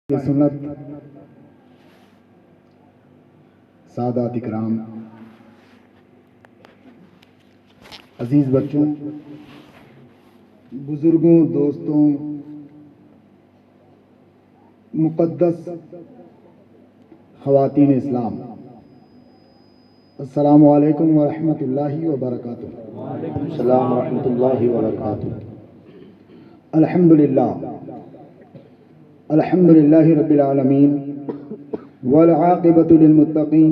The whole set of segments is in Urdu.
سنت سادات اکرام، عزیز بچوں، بزرگوں، دوستوں، مقدس خواتین اسلام، السلام علیکم ورحمۃ اللہ وبرکاتہ۔ وعلیکم السلام ورحمۃ اللہ وبرکاتہ۔ الحمد للہ رب العالمین والعاقبۃ للمتقین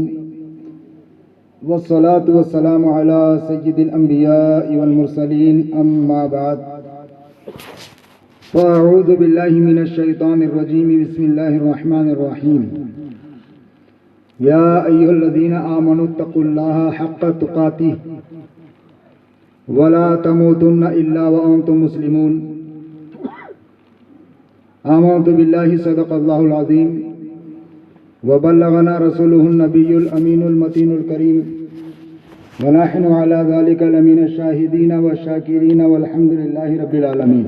والصلاة والسلام علی سید الانبیاء والمرسلین، اما بعد فاعوذ باللہ من الشیطان الرجیم، بسم اللہ الرحمن الرحیم۔ یا ایھا الذین آمنوا اتقوا اللہ حق تقاتہ ولا تموتن الا وانتم مسلمون۔ آمنت باللہ صدق اللہ العظیم وبلغنا رسولہ النبی الامین المتین الکریم، ونحن علی ذلک لمن الشاہدین والشاکرین والحمد للہ رب العالمین۔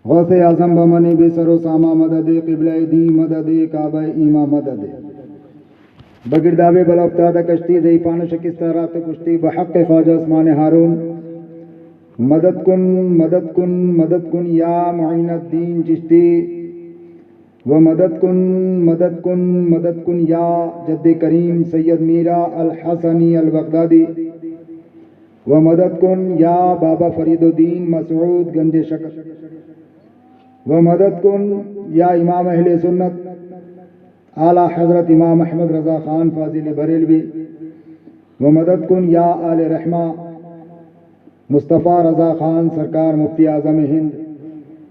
غوث اعظم بمن بے سر و ساما مدد، قبلہ دی مدد، کعبہ ایما مدد، بگرداب بلا افتادہ کشتی، زی پان شکستہ رات کشتی، بحق خواجہ عثمان ہارون، مدد کن مدد کن مدد کن یا معین الدین چشتی، و مدد کن مدد کن مدد کن یا جد کریم سید میرا الحسنی البغدادی، و مدد کن یا بابا فرید الدین مسعود گنج شکر، و مدد کن یا امام اہل سنت اعلی حضرت امام احمد رضا خان فاضل بریلوی، و مدد کن یا آل رحمہ مصطفیٰ رضا خان سرکار مفتی اعظم ہند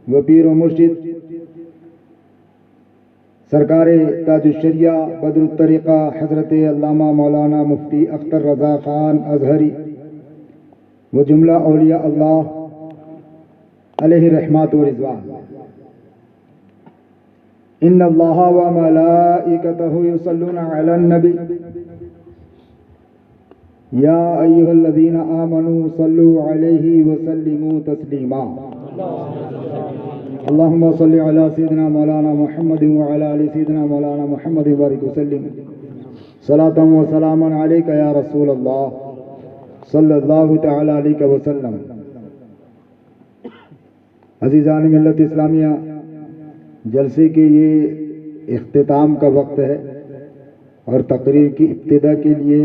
و پیر و مرشد سرکار تاج الشریعہ بدر الطریقہ حضرت علامہ مولانا مفتی اختر رضا خان ازہری و جملہ اولیاء اللہ علیہ رحمت و رضوان۔ ان اللہ و ملائکتہ یصلون علی النبی یا ایھا الذین آمنوا صلوا علیہ وسلموا تسلیما۔ اللہم صل علی سیدنا مولانا محمد وعلی آل سیدنا مولانا محمد وبارک وسلم، صلاۃ و سلاما علیک یا رسول اللہ صلی اللہ تعالی علیہ وسلم۔ عزیزان ملت اسلامیہ، جلسے کے یہ اختتام کا وقت ہے اور تقریر کی ابتدا کے لیے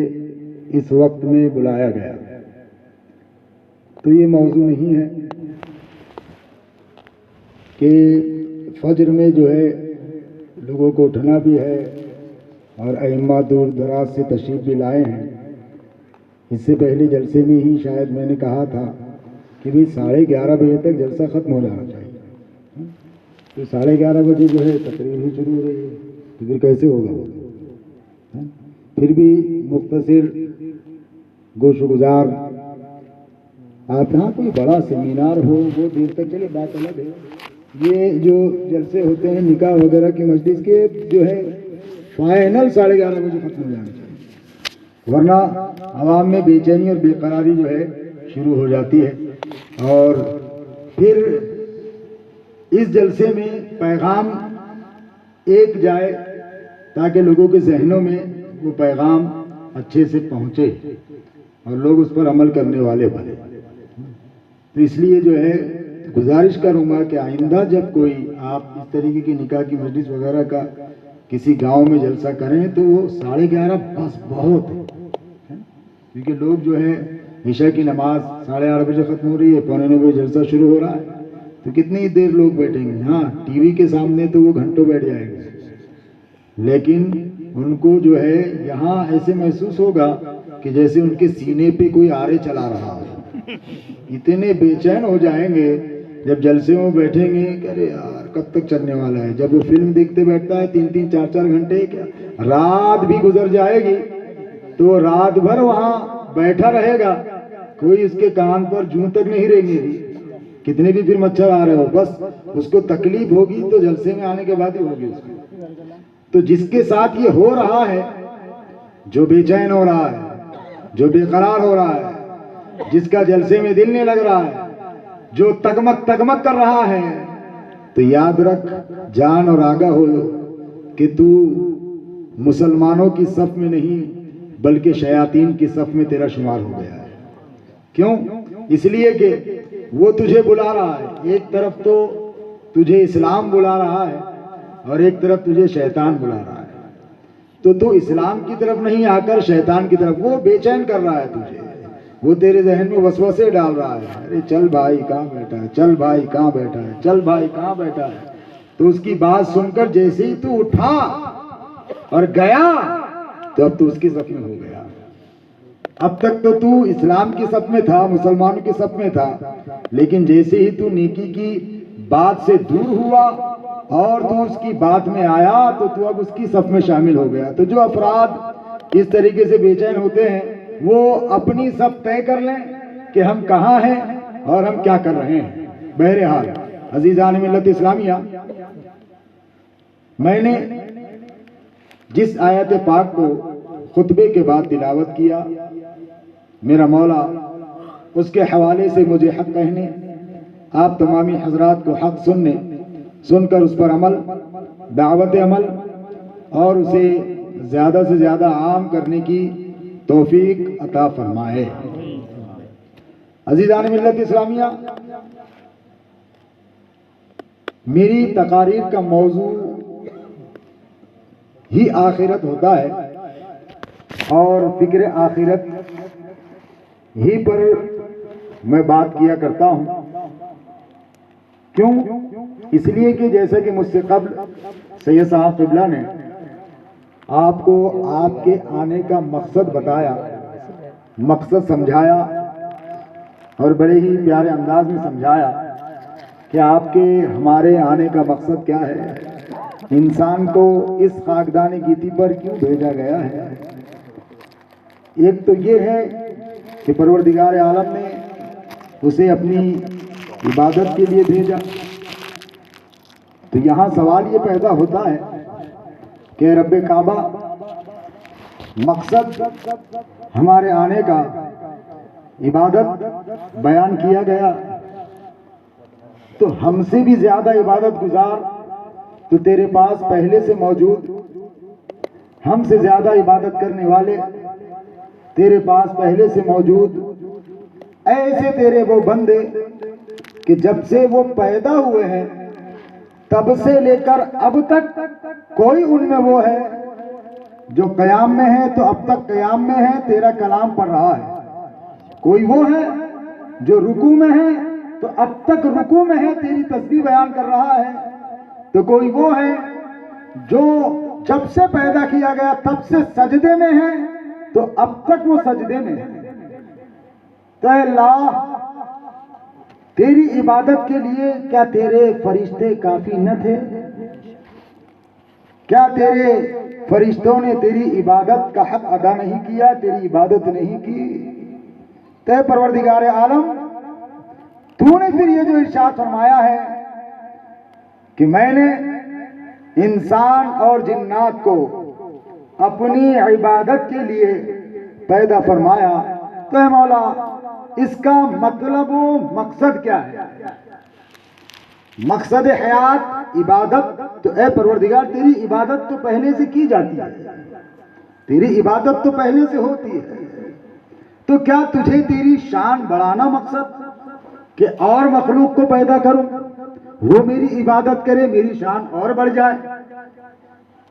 اس وقت میں بلایا گیا، تو یہ موضوع نہیں ہے کہ فجر میں جو ہے لوگوں کو اٹھنا بھی ہے اور ائمہ دور دراز سے تشریف بھی لائے ہیں۔ اس سے پہلے جلسے میں ہی شاید میں نے کہا تھا کہ بھئی 11:30 بجے تک جلسہ ختم ہو جانا چاہیے، تو 11:30 بجے جو ہے تقریر ہی شروع ہو رہی ہے، تو پھر کیسے ہوگا وہ؟ پھر بھی مختصر گوش و گزار، آپ یہاں کوئی بڑا سیمینار ہو وہ دیر تک چلے، بات الگ ہے۔ یہ جو جلسے ہوتے ہیں نکاح وغیرہ کی مجلس کے، جو ہے فائنل 11:30 بجے ختم ہو جانا چاہیے، ورنہ عوام میں بے چینی اور بے قراری جو ہے شروع ہو جاتی ہے۔ اور پھر اس جلسے میں پیغام ایک جائے تاکہ لوگوں کے ذہنوں میں وہ پیغام اچھے سے پہنچے اور لوگ اس پر عمل کرنے والے بنے۔ تو اس لیے جو ہے گزارش کروں گا کہ آئندہ جب کوئی آپ اس طریقے کی نکاح کی مجلس وغیرہ کا کسی گاؤں میں جلسہ کریں تو وہ 11:30 بس بہت ہے، کیونکہ لوگ جو ہے عشاء کی نماز 8:30 بجے ختم ہو رہی ہے، 8:45 بجے جلسہ شروع ہو رہا ہے، تو کتنی دیر لوگ بیٹھیں گے؟ ہاں ٹی وی کے سامنے تو وہ گھنٹوں بیٹھ جائیں گے، لیکن ان کو جو ہے یہاں ایسے محسوس ہوگا کہ جیسے ان کے سینے پہ کوئی آرے چلا رہا ہے، اتنے بے چین ہو جائیں گے جب جلسے میں بیٹھیں گے کہ ارے یار کب تک چلنے والا ہے۔ جب وہ فلم دیکھتے بیٹھتا ہے 3-3 4-4 گھنٹے، کیا رات بھی گزر جائے گی تو رات بھر وہاں بیٹھا رہے گا، کوئی اس کے کان پر جوں تک نہیں رہیں گے، کتنے بھی پھر مچھر آ رہے ہو، بس اس کو تکلیف ہوگی تو جلسے میں آنے کے بعد ہی ہوگی اس کو۔ تو جس کے ساتھ یہ ہو رہا ہے، جو بے چین ہو رہا ہے، جو بے قرار ہو رہا ہے، جس کا جلسے میں دل نہیں لگ رہا ہے، جو تگمگ تگمگ کر رہا ہے، تو یاد رکھ، جان اور آگاہ ہو کہ تو مسلمانوں کی صف میں نہیں بلکہ شیاطین کی صف میں تیرا شمار ہو گیا ہے۔ کیوں؟ اس لیے کہ وہ تجھے بلا رہا ہے، ایک طرف تو تجھے اسلام بلا رہا ہے اور ایک طرف تجھے شیطان بلا رہا ہے، تو اسلام کی طرف نہیں آ کر شیطان کی طرف، وہ بے چین کر رہا ہے تجھے، وہ تیرے ذہن میں وسوسے ڈال رہا ہے، ارے چل بھائی کہاں بیٹھا ہے، چل بھائی کہاں بیٹھا ہے، چل بھائی کہاں بیٹھا ہے۔ تو اس کی بات سن کر جیسے ہی تو اٹھا اور گیا تو اب تو اس کی صف میں ہو گیا۔ اب تک تو اسلام کی صف میں تھا، مسلمانوں کی صف میں تھا، لیکن جیسے ہی تو نیکی کی بات سے دور ہوا اور تو اس کی بات میں آیا تو اب اس کی صف میں شامل ہو گیا۔ تو جو افراد اس طریقے سے بے چین ہوتے ہیں وہ اپنی صف طے کر لیں کہ ہم کہاں ہیں اور ہم کیا کر رہے ہیں۔ بہرحال عزیزان ملت اسلامیہ، میں نے جس آیت پاک کو خطبے کے بعد تلاوت کیا، میرا مولا اس کے حوالے سے مجھے حق کہنے، آپ تمامی حضرات کو حق سن کر اس پر عمل، دعوت عمل اور اسے زیادہ سے زیادہ عام کرنے کی توفیق عطا فرمائے۔ عزیزان ملت اسلامیہ، میری تقاریر کا موضوع ہی آخرت ہوتا ہے اور فکر آخرت ہی پر میں بات کیا کرتا ہوں۔ کیوں؟ اس لیے کہ جیسا کہ مجھ سے قبل سید صاحب قبلہ نے آپ کو آپ کے آنے کا مقصد بتایا، مقصد سمجھایا اور بڑے ہی پیارے انداز میں سمجھایا کہ آپ کے ہمارے آنے کا مقصد کیا ہے، انسان کو اس خاکدان گیتی پر کیوں بھیجا گیا ہے۔ ایک تو یہ ہے کہ پروردگار عالم نے اسے اپنی عبادت کے لیے بھیجا۔ تو یہاں سوال یہ پیدا ہوتا ہے کہ رب کعبہ، مقصد ہمارے آنے کا عبادت بیان کیا گیا، تو ہم سے بھی زیادہ عبادت گزار تو تیرے پاس پہلے سے موجود، ہم سے زیادہ عبادت کرنے والے تیرے پاس پہلے سے موجود، ایسے تیرے وہ بندے کہ جب سے وہ پیدا ہوئے ہیں تب سے لے کر اب تک کوئی ان میں وہ ہے جو قیام میں ہے تو اب تک قیام میں ہے، تیرا کلام پڑھ رہا ہے، کوئی وہ ہے جو رکوع میں ہے تو اب تک رکوع میں ہے، تیری تسبیح بیان کر رہا ہے، تو کوئی وہ ہے جو جب سے پیدا کیا گیا تب سے سجدے میں ہے تو اب تک وہ سجدے میں ہے۔ تو اے اللہ، تیری عبادت کے لیے کیا تیرے فرشتے کافی نہ تھے؟ کیا تیرے فرشتوں نے تیری عبادت کا حق ادا نہیں کیا، تیری عبادت نہیں کی؟ تو پروردگار عالم، تو نے پھر یہ جو ارشاد فرمایا ہے کہ میں نے انسان اور جنات کو اپنی عبادت کے لیے پیدا فرمایا، تو اے مولا اس کا مطلب و مقصد کیا ہے؟ مقصد حیات عبادت، تو اے پروردگار تیری عبادت تو پہلے سے کی جاتی ہے، تیری عبادت تو پہلے سے ہوتی ہے، تو کیا تجھے تیری شان بڑھانا مقصد کہ اور مخلوق کو پیدا کروں، وہ میری عبادت کرے، میری شان اور بڑھ جائے؟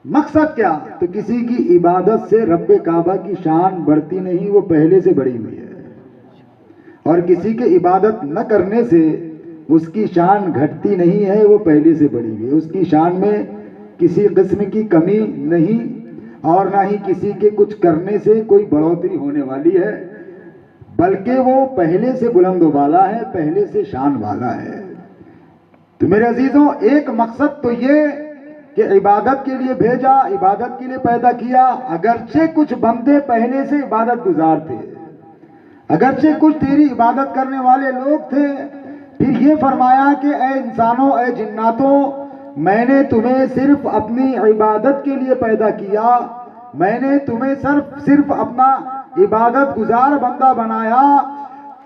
مقصد کیا؟ تو کسی کی عبادت سے رب کعبہ کی شان بڑھتی نہیں، وہ پہلے سے بڑھی ہوئی ہے، اور کسی کے عبادت نہ کرنے سے اس کی شان گھٹتی نہیں ہے، وہ پہلے سے بڑھی ہوئی ہے، اس کی شان میں کسی قسم کی کمی نہیں اور نہ ہی کسی کے کچھ کرنے سے کوئی بڑھوتری ہونے والی ہے، بلکہ وہ پہلے سے بلند و بالا ہے، پہلے سے شان والا ہے۔ تو میرے عزیزوں، ایک مقصد تو یہ کہ عبادت کے لیے بھیجا، عبادت کے لیے پیدا کیا، اگرچہ کچھ بندے پہلے سے عبادت گزار تھے، اگرچہ کچھ تیری عبادت کرنے والے لوگ تھے، پھر یہ فرمایا کہ اے انسانوں، اے جناتوں، میں نے تمہیں صرف اپنی عبادت کے لیے پیدا کیا، میں نے تمہیں صرف اپنا عبادت گزار بندہ بنایا۔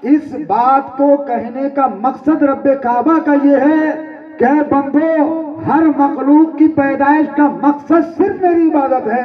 اس بات کو کہنے کا مقصد رب کعبہ کا یہ ہے کہ بندو ہر مخلوق کی پیدائش کا مقصد صرف میری عبادت ہے،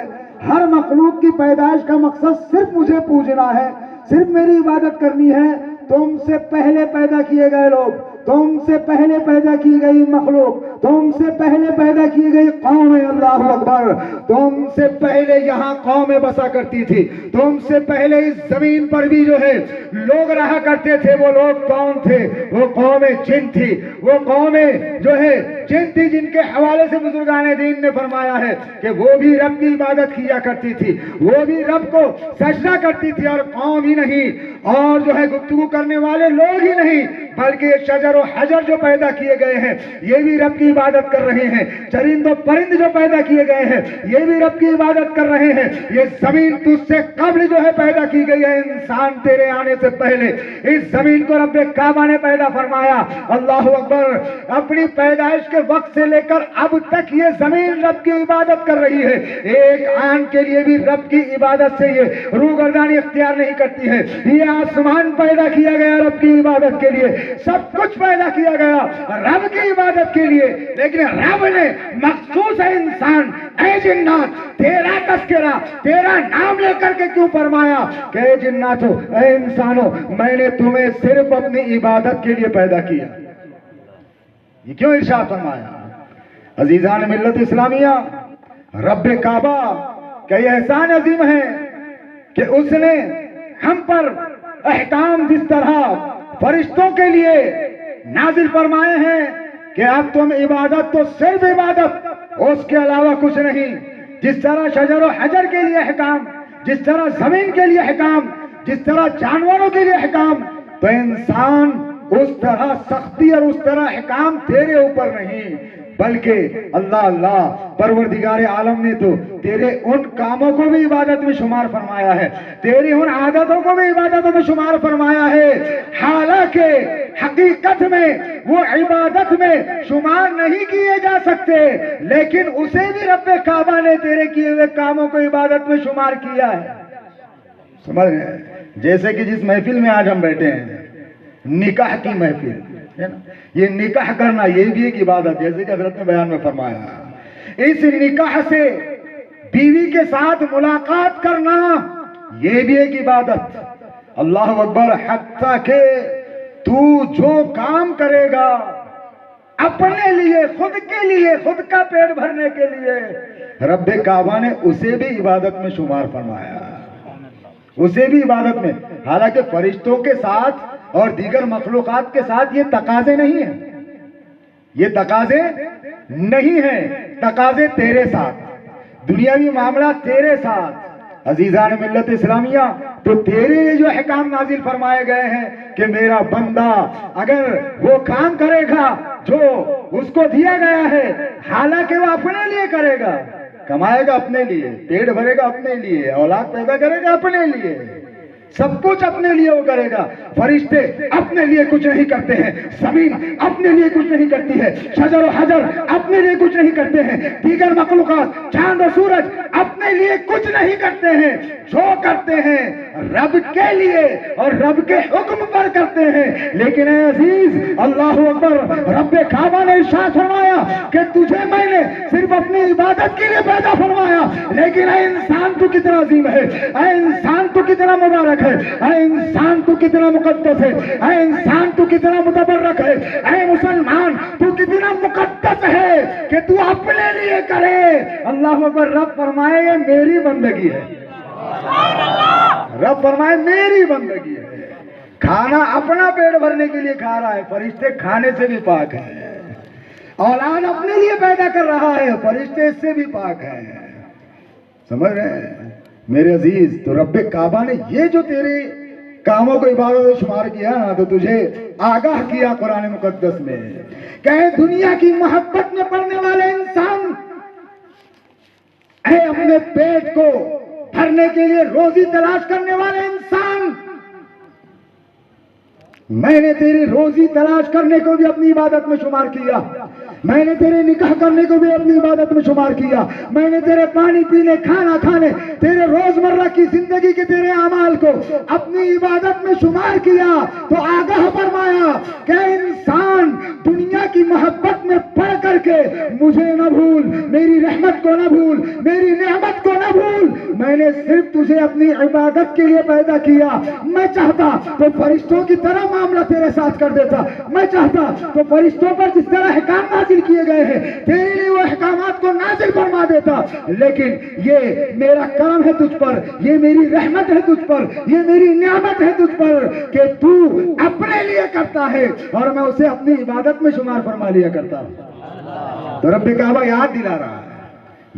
ہر مخلوق کی پیدائش کا مقصد صرف مجھے پوجنا ہے، صرف میری عبادت کرنی ہے۔ تم سے پہلے پیدا کیے گئے لوگ، تم سے پہلے پیدا کی گئی مخلوق، تم سے پہلے پیدا کی گئی قوم، اللہ اکبر، تم سے پہلے یہاں قومیں بسا کرتی تھی، تم سے پہلے اس زمین پر بھی جو ہے لوگ رہا کرتے تھے۔ وہ لوگ کون تھے؟ وہ قوم جن تھی، وہ قومیں جو ہے جن تھی، جن کے حوالے سے بزرگان دین نے فرمایا ہے کہ وہ بھی رب کی عبادت کیا کرتی تھی، وہ بھی رب کو سجدہ کرتی تھی، اور قوم ہی نہیں، اور جو ہے گفتگو کرنے والے لوگ ہی نہیں، بلکہ یہ شجر و حجر جو پیدا کیے گئے ہیں یہ بھی رب کی عبادت کر رہے ہیں، چرند و پرند جو پیدا کیے گئے ہیں یہ بھی رب کی عبادت کر رہے ہیں۔ یہ زمین تجھ سے قبل جو ہے پیدا کی گئی ہے، انسان تیرے آنے سے پہلے اس زمین کو رب کعبہ نے پیدا فرمایا، اللہ اکبر۔ اپنی پیدائش کے وقت سے لے کر اب تک یہ زمین رب کی عبادت کر رہی ہے، ایک آن کے لیے بھی رب کی عبادت سے یہ روگردانی اختیار نہیں کرتی ہے۔ یہ آسمان پیدا کیا گیا رب کی عبادت کے لیے، سب کچھ پیدا کیا گیا رب کی عبادت کے لیے، لیکن رب نے مخصوص ہے انسان، اے جنات تیرا تذکرہ، تیرا نام لے کر کے کیوں فرمایا کہ اے جناتو، اے انسانو، میں نے تمہیں صرف اپنی عبادت کے لیے پیدا کیا۔ یہ کیوں ارشاد فرمایا؟ عزیزان ملت اسلامیہ، رب کعبہ کا یہ احسان عظیم ہے کہ اس نے ہم پر احکام جس طرح فرشتوں کے لیے نازل فرمائے ہیں کہ اب تم عبادت تو صرف عبادت، اس کے علاوہ کچھ نہیں، جس طرح شجر و حجر کے لیے احکام، جس طرح زمین کے لیے احکام، جس طرح جانوروں کے لیے احکام، تو انسان اس طرح سختی اور اس طرح احکام تیرے اوپر نہیں، بلکہ اللہ پروردگار عالم نے تو تیرے ان کاموں کو بھی عبادت میں شمار فرمایا ہے، تیری ان عادتوں کو بھی عبادتوں میں شمار فرمایا ہے، حالانکہ حقیقت میں وہ عبادت میں شمار نہیں کیے جا سکتے، لیکن اسے بھی رب کعبہ نے تیرے کیے ہوئے کاموں کو عبادت میں شمار کیا ہے۔ سمجھ رہے ہیں؟ جیسے کہ جس محفل میں آج ہم بیٹھے ہیں، نکاح کی محفل ہے نا، یہ نکاح کرنا یہ بھی ایک عبادت، جیسے کہ حضرت نے بیان میں فرمایا، اس نکاح سے بیوی کے ساتھ ملاقات کرنا یہ بھی ایک عبادت، اللہ اکبر۔ حتیٰ کہ تو جو کام کرے گا اپنے لیے، خود کے لیے، خود کا پیٹ بھرنے کے لیے، رب کعبہ نے اسے بھی عبادت میں شمار فرمایا، اسے بھی عبادت میں۔ حالانکہ فرشتوں کے ساتھ اور دیگر مخلوقات کے ساتھ یہ تقاضے نہیں ہیں، یہ تقاضے نہیں ہیں، تقاضے تیرے ساتھ، دنیاوی معاملہ تیرے ساتھ۔ عزیزان ملت اسلامیہ، تو تیرے لیے جو احکام نازل فرمائے گئے ہیں کہ میرا بندہ اگر وہ کام کرے گا جو اس کو دیا گیا ہے، حالانکہ وہ اپنے لیے کرے گا، کمائے گا اپنے لیے، پیٹ بھرے گا اپنے لیے، اولاد پیدا کرے گا اپنے لیے، سب کچھ اپنے لیے وہ کرے گا۔ فرشتے اپنے لیے کچھ نہیں کرتے ہیں، زمین اپنے لیے کچھ نہیں کرتی ہے، شجر و حجر اپنے لیے کچھ نہیں کرتے ہیں، دیگر مخلوقات چاند و سورج اپنے لیے کچھ نہیں کرتے ہیں، جو کرتے ہیں رب کے لیے اور رب کے حکم پر کرتے ہیں۔ لیکن اے عزیز، اللہ اکبر، رب کعبہ نے ارشاد فرمایا کہ تجھے میں نے صرف اپنی عبادت کے لیے پیدا فرمایا، لیکن اے انسان تو کتنا عظیم ہے، اے انسان تو کتنا مبارک ہے، اے انسان تو کتنا مقدس ہے، اے انسان تو کتنا متبرک ہے، اے مسلمان تو کتنا مقدس ہے کہ تو اپنے لیے کرے۔ اللہ اکبر۔ رب فرمائے یہ میری بندگی ہے، رب فرمائے میری بندگی ہے۔ کھانا اپنا پیٹ بھرنے کے لیے کھا رہا ہے، فرشتے کھانے سے بھی پاک ہیں، اولاد اپنے لیے پیدا کر رہا ہے، فرشتے اس سے بھی پاک ہیں۔ سمجھ رہے ہیں میرے عزیز؟ تو رب کعبہ نے یہ جو تیرے کاموں کو عبادت میں شمار کیا نا، تو تجھے آگاہ کیا قرآن مقدس میں کہ دنیا کی محبت میں پڑنے والے انسان، اے اپنے پیٹ کو بھرنے کے لیے روزی تلاش کرنے والے انسان، میں نے تیری روزی تلاش کرنے کو بھی اپنی عبادت میں شمار کیا، میں نے تیرے نکاح کرنے کو بھی اپنی عبادت میں شمار کیا، میں نے تیرے پانی پینے، کھانا کھانے، تیرے روزمرہ کی زندگی کے تیرے اعمال کو اپنی عبادت میں شمار کیا۔ تو آگاہ فرمایا کہ انسان دنیا کی محبت میں پڑ کر کے مجھے نہ بھول، میری رحمت کو نہ بھول، میری نعمت کو نہ بھول، میں نے صرف تجھے اپنی عبادت کے لیے پیدا کیا۔ میں چاہتا تو فرشتوں کی طرح معاملہ تیرے ساتھ کر دیتا، میں چاہتا تو فرشتوں پر جس طرح احکام نازل کیے گئے ہیں تیرے لیے وہ احکامات کو نازل فرما دیتا، لیکن یہ میرا کرم ہے تجھ پر، یہ میری رحمت ہے تجھ پر، یہ میری نعمت ہے تجھ پر کہ تو اپنے لیے کرتا ہے اور میں اسے اپنی عبادت میں شمار فرما لیا کرتا ہوں۔ تو رب کعبہ یاد دلا رہا ہے،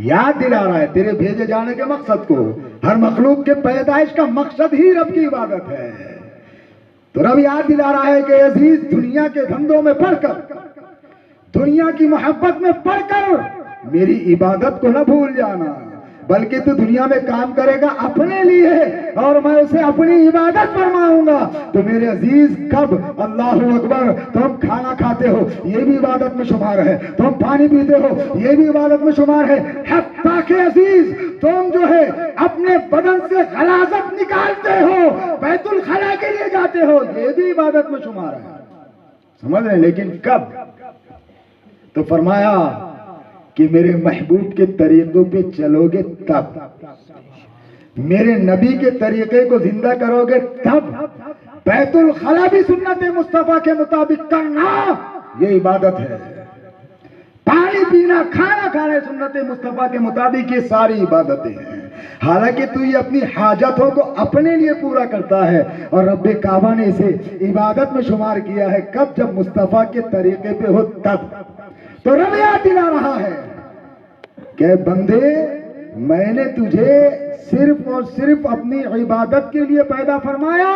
یاد دلا رہا ہے تیرے بھیجے جانے کے مقصد کو۔ ہر مخلوق کے پیدائش کا مقصد ہی رب کی عبادت ہے۔ تو رب یاد دلا رہا ہے کہ عزیز، دنیا کے دھندوں میں پڑھ کر، دنیا کی محبت میں پڑھ کر میری عبادت کو نہ بھول جانا، بلکہ تو دنیا میں کام کرے گا اپنے لیے اور میں اسے اپنی عبادت فرماؤں گا۔ تو میرے عزیز، کب اللہ اکبر تم کھانا کھاتے ہو یہ بھی عبادت میں شمار ہے، تم پانی پیتے ہو یہ بھی عبادت میں شمار ہے، حتیٰ کہ عزیز تم جو ہے اپنے بدن سے غلاظت نکالتے ہو، بیت الخلاء کے لیے جاتے ہو، یہ بھی عبادت میں شمار ہے۔ سمجھ رہے ہیں؟ لیکن کب؟ تو فرمایا کہ میرے محبوب کے طریقوں پہ چلو گے تب، میرے نبی کے طریقے کو زندہ کرو گے تب، بیت الخلاء بھی سنت مصطفیٰ کے مطابق کرنا یہ عبادت ہے، پانی پینا، کھانا کھانا سنت مصطفیٰ کے مطابق یہ ساری عبادتیں ہیں۔ حالانکہ تو یہ اپنی حاجتوں کو اپنے لیے پورا کرتا ہے اور رب کعبہ نے اسے عبادت میں شمار کیا ہے کب؟ جب مصطفیٰ کے طریقے پہ ہو تب۔ تو رب یاد دلا رہا ہے کہ بندے، میں نے تجھے صرف اور صرف اپنی عبادت کے لیے پیدا فرمایا،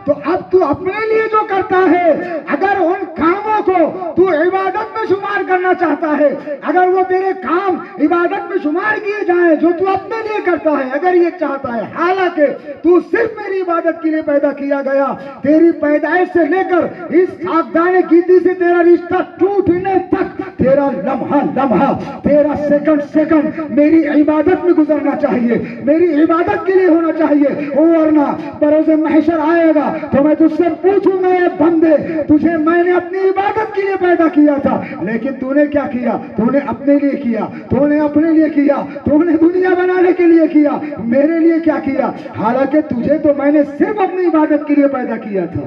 تو اب تو اپنے لیے جو کرتا ہے، اگر ان کاموں کو تو عبادت میں شمار کرنا چاہتا ہے، اگر وہ تیرے کام عبادت میں شمار کیے جائیں جو تو اپنے لیے کرتا ہے، اگر یہ چاہتا ہے، حالانکہ تو صرف میری عبادت کے لیے پیدا کیا گیا، تیری پیدائش سے لے کر اس خاکدان گیتی سے تیرا رشتہ ٹوٹنے تک تیرا لمحہ لمحہ، تیرا سیکنڈ سیکنڈ میری عبادت میں گزرنا چاہیے، میری عبادت کے لیے ہونا چاہیے، ورنہ بروز محشر آئے گا تو میں تجھ سے پوچھوں گا، اے بندے، تجھے میں نے اپنی عبادت کے لیے پیدا کیا تھا لیکن تو نے کیا کیا؟ تو نے اپنے لیے کیا، تو نے اپنے لیے کیا، تو نے دنیا بنانے کے لیے کیا، میرے لیے کیا کیا؟ حالانکہ تجھے تو میں نے صرف اپنی عبادت کے لیے پیدا کیا تھا۔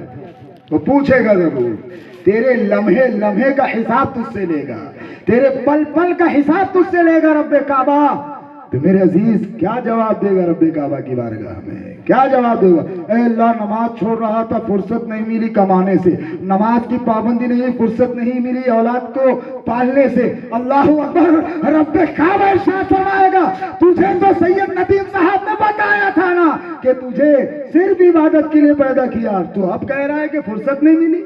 تو پوچھے گا ضرور، تیرے لمحے لمحے کا حساب تجھ سے لے گا، تیرے پل پل کا حساب تجھ سے لے گا رب کعبہ۔ تو میرے عزیز، کیا جواب دے گا رب کعبہ کی بارگاہ میں؟ کیا جواب دے گا؟ اے اللہ، نماز چھوڑ رہا تھا، فرصت نہیں ملی کمانے سے، نماز کی پابندی نہیں، فرصت نہیں ملی اولاد کو پالنے سے۔ اللہ اکبر، رب کعبہ ارشاد فرمائے گا، تجھے تو سید ندیم صاحب نے بتایا تھا نا کہ تجھے صرف عبادت کے لیے پیدا کیا، تو اب کہہ رہا ہے کہ فرصت نہیں ملی،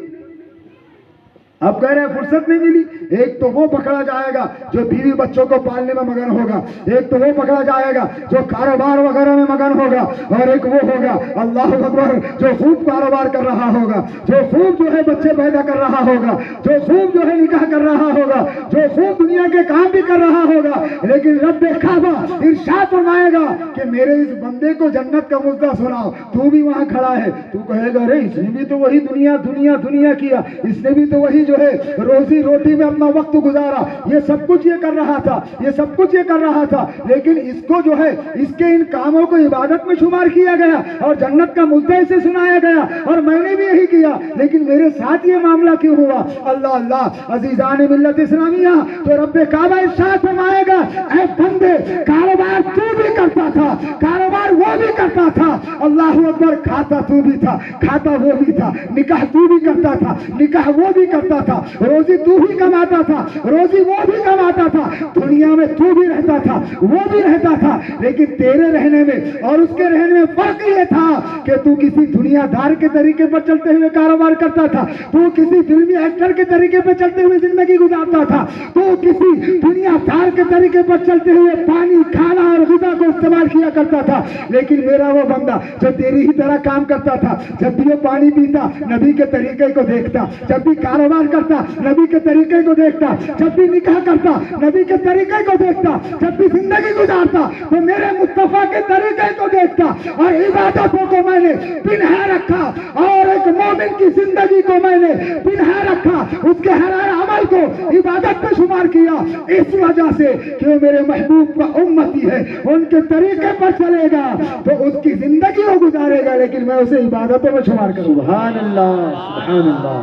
اب کہہ رہے ہیں فرصت نہیں ملی۔ ایک تو وہ پکڑا جائے گا جو بیوی بچوں کو پالنے میں مگن ہوگا، ایک تو وہ پکڑا جائے گا جو کاروبار وغیرہ میں مگن ہوگا، اور ایک وہ ہوگا اللہ اکبر جو خوب کاروبار کر رہا ہوگا، جو خوب جو ہے بچے پیدا کر رہا ہوگا، جو خوب جو ہے نکاح کر رہا ہوگا، جو خوب دنیا کے کام بھی کر رہا ہوگا، لیکن رب کعبہ ارشاد فرمائے گا کہ میرے اس بندے کو جنت کا مزدہ سناؤ، تو بھی وہاں کھڑا ہے، تو کہے گا ارے اس نے بھی تو وہی دنیا دنیا دنیا کیا، اس نے بھی تو وہی جو ہے روزی روٹی میں اپنا وقت گزارا، یہ سب کچھ یہ کر رہا تھا، یہ سب کچھ یہ کر رہا تھا، لیکن اس کو جو ہے اس کے ان کاموں کو عبادت میں شمار کیا گیا اور جنت کا مزدہ سے سنایا گیا، اور میں نے بھی یہی کیا، لیکن میرے ساتھ یہ معاملہ کیوں ہوا؟ اللہ اللہ، عزیزان ملت اسلامیہ، تو رب کعبہ ارشاد فرمائے گا، اے بندے، کاروبار تو بھی کرتا تھا، کاروبار وہ بھی کرتا تھا، اللہ اکبر، کھاتا تو بھی تھا، کھاتا وہ بھی تھا، نکاح تو بھی کرتا تھا، نکاح وہ بھی کرتا تھا، روزی تو بھی کماتا تھا، روزی وہ بھی کماتا تھا، دنیا میں تو بھی رہتا تھا، وہ بھی رہتا تھا، لیکن تیرے رہنے میں اور اس کے رہنے میں فرق یہ تھا کہ تو کسی دنیا دار کے طریقے پر چلتے ہوئے کاروبار کرتا تھا، تو کسی فلمی ایکٹر کے طریقے پر چلتے ہوئے زندگی گزارتا تھا، تو کسی دنیا دار کے طریقے پر چلتے ہوئے پانی، کھانا اور غذا کو استعمال کیا کرتا تھا، لیکن میرا وہ بندہ بندہ جو تیری ہی طرح کام کرتا تھا، جب بھی وہ پانی پیتا نبی کے طریقے کو دیکھتا، جب بھی کاروبار کرتا نبی کے طریقے کو دیکھتا، جب بھی نکاح کرتا نبی کے طریقے کو دیکھتا، جب بھی زندگی گزارتا تو میرے مصطفیٰ کے طریقے کو دیکھتا، اور عبادتوں کو میں نے پنہا رکھا، اور ایک مومن کی زندگی کو میں نے پنہا رکھا، اس کے ہر عمل کو عبادت میں شمار کیا، اس وجہ سے کہ وہ میرے محبوب کا امتی ہے، ان کے طریقے پر چلے گا تو اس کی زندگی وہ گزارے گا، لیکن میں اسے عبادتوں میں شمار کروں۔ سبحان اللہ، سبحان اللہ،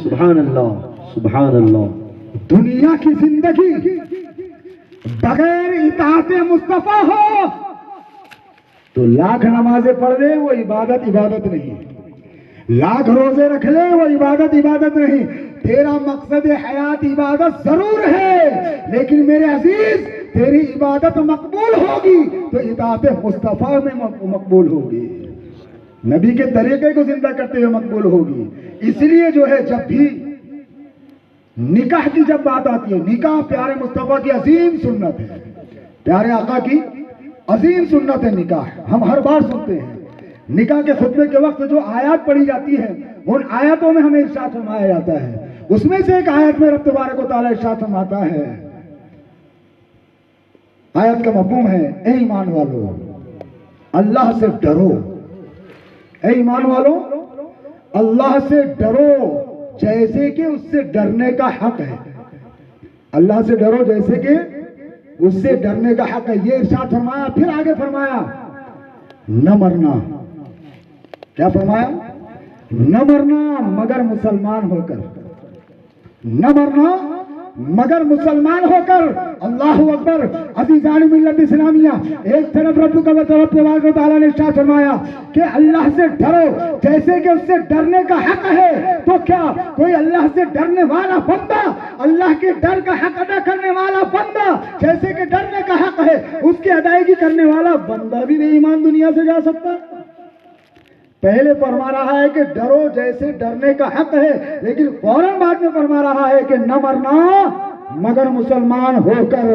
سبحان اللہ، سبحان اللہ۔ دنیا کی زندگی بغیر اطاعت مصطفیٰ ہو تو لاکھ نمازیں پڑھ لے وہ عبادت نہیں، لاکھ روزے رکھ لے وہ عبادت نہیں۔ تیرا مقصد حیات عبادت ضرور ہے، لیکن میرے عزیز تیری عبادت مقبول ہوگی تو اطاعت مصطفیٰ میں مقبول ہوگی، نبی کے طریقے کو زندہ کرتے ہوئے مقبول ہوگی۔ اس لیے جو ہے جب بھی نکاح کی جب بات آتی ہے، نکاح پیارے مصطفیٰ کی عظیم سنت ہے، پیارے آقا کی عظیم سنت ہے نکاح۔ ہم ہر بار سنتے ہیں نکاح کے خطبے کے وقت جو آیات پڑھی جاتی ہیں، ان آیاتوں میں ہمیں ارشاد فرمایا جاتا ہے، اس میں سے ایک آیت میں رب تبارک و تعالیٰ ارشاد فرماتا ہے، آیت کا مفہوم ہے، اے ایمان والو اللہ سے ڈرو، اے ایمان والو اللہ سے ڈرو جیسے کہ اس سے ڈرنے کا حق ہے، اللہ سے ڈرو جیسے کہ اس سے ڈرنے کا حق ہے۔ یہ ارشاد فرمایا، پھر آگے فرمایا نہ مرنا، کیا فرمایا؟ نہ مرنا مگر مسلمان ہو کر، نہ مرنا مگر مسلمان ہو کر۔ اللہ اکبر۔ عزیزان ملت اسلامیہ، ایک طرف رب تبارک و تعالیٰ نے ارشاد فرمایا کہ اللہ سے ڈرو جیسے کہ اس سے ڈرنے کا حق ہے، تو کیا کوئی اللہ سے ڈرنے والا بندہ، اللہ کے ڈر کا حق ادا کرنے والا بندہ جیسے کہ ڈرنے کا حق ہے اس کی ادائیگی کرنے والا بندہ بھی بے ایمان دنیا سے جا سکتا؟ پہلے فرما رہا ہے کہ ڈرو جیسے ڈرنے کا حق ہے، لیکن فوراً بعد میں فرما رہا ہے کہ نہ مرنا مگر مسلمان ہو کر۔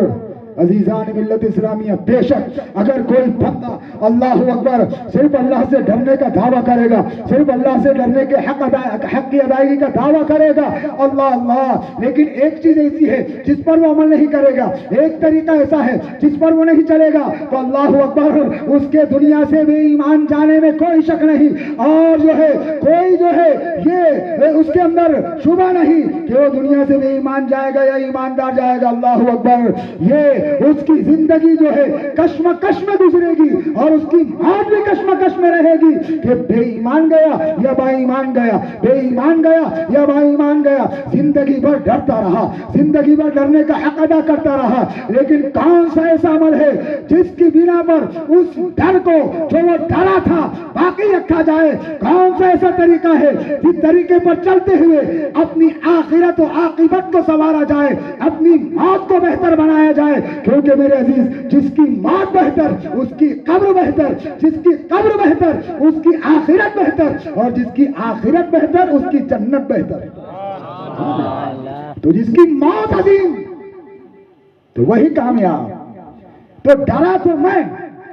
عزیزان ملت اسلامیہ، بے شک اگر کوئی بندہ اللہ اکبر صرف اللہ سے ڈرنے کا دعویٰ کرے گا، صرف اللہ سے ڈرنے کے حق کی ادائیگی کا دعویٰ کرے گا، اللہ، لیکن ایک چیز ایسی ہے جس پر وہ عمل نہیں کرے گا، ایک طریقہ ایسا ہے جس پر وہ نہیں چلے گا، تو اللہ اکبر اس کے دنیا سے بے ایمان جانے میں کوئی شک نہیں، اور جو ہے کوئی جو ہے یہ اس کے اندر شبہ نہیں کہ وہ دنیا سے بے ایمان جائے گا یا ایماندار جائے گا۔ اللہ اکبر۔ یہ اس کی زندگی جو ہے کشمکش میں گزرے گی، اور اس کی موت بھی کشمکش میں رہے گی کہ بے ایمان گیا یا با ایمان گیا، بے ایمان گیا یا با ایمان گیا۔ زندگی بھر ڈرتا رہا، زندگی بھر ڈرنے کا حق ادا کرتا رہا، لیکن کون سا ایسا عمل ہے جس کی بنا پر اس ڈر کو جو وہ ڈرا تھا باقی رکھا جائے؟ کون سا ایسا طریقہ ہے جس طریقے پر چلتے ہوئے اپنی آخرت و عاقبت کو سنوارا جائے، اپنی موت کو بہتر بنایا جائے؟ کیونکہ میرے عزیز جس کی موت بہتر اس کی قبر بہتر، جس کی قبر بہتر اس کی آخرت بہتر، اور جس کی آخرت بہتر اس کی جنت بہتر۔ تو جس کی موت عظیم تو وہی کامیاب۔ تو ڈرا تو میں،